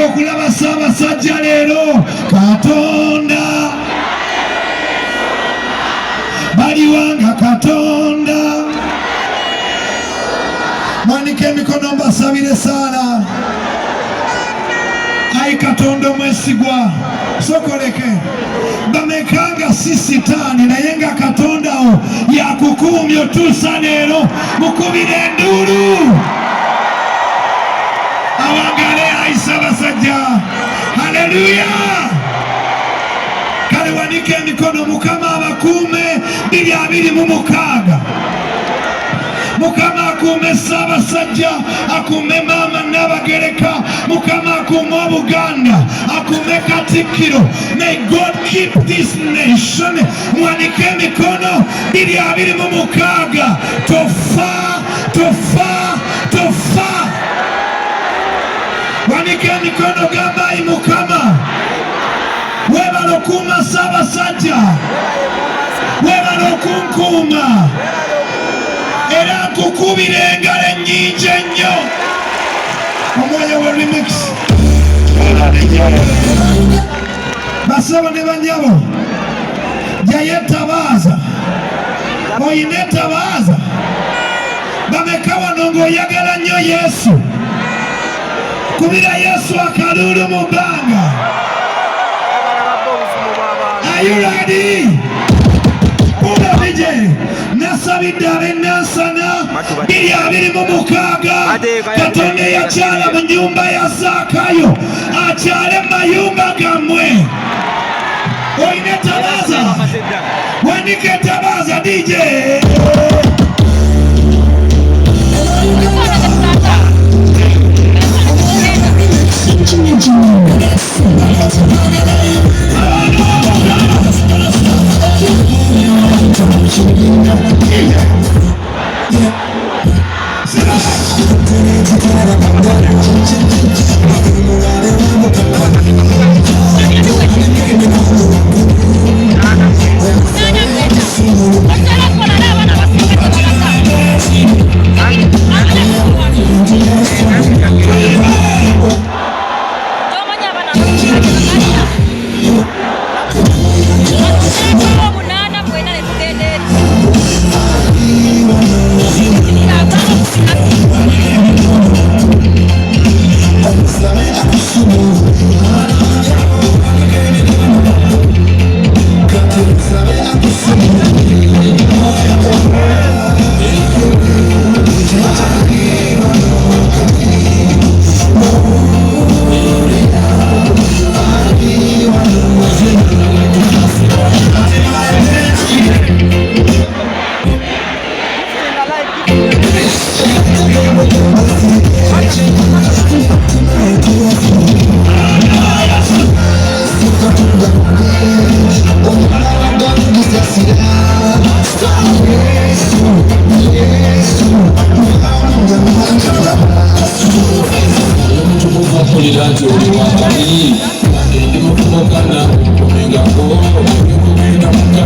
Okulaba Ssaabasajja leero Katonda baliwanga Katonda. Mwanike emikono mbasabire sana. Ai Katonda omwesigwa sokoleke bamekanga sisitani naye nga Katonda o yakukumya otuusa leero mukubire enduulu awangale ai Ssaabasajja. Haleluya. Kale wanike emikono Mukama abakuume 2026. Mukama akuume Ssaabasajja, akuume Maama Nnaabagereka, Mukama akuume Obuganda, akuume Katikkiro. May God keep this nation. Mwanike emikono 2026. Tofa, tofa, tofa. Wanike emikono gamba ai Mukama webala okuuma Ssaabasajja, webala okunkuuma era nkukubira engalo ennyingi ennyo omwoyo wa remix basaba ne banyabo jayetabaza oyinetabaza bameka wano ng'oyagala nnyo Yesu kubira Yesu akalulu mu bbanga. Are you ready? Pula DJ nasabidde ab'ennansana 2026 Katonda yakyala mu nnyumba ya Zaakayo akyale mu mayumba gammwe. Oyina etabaza wandika etabaza DJ. Oli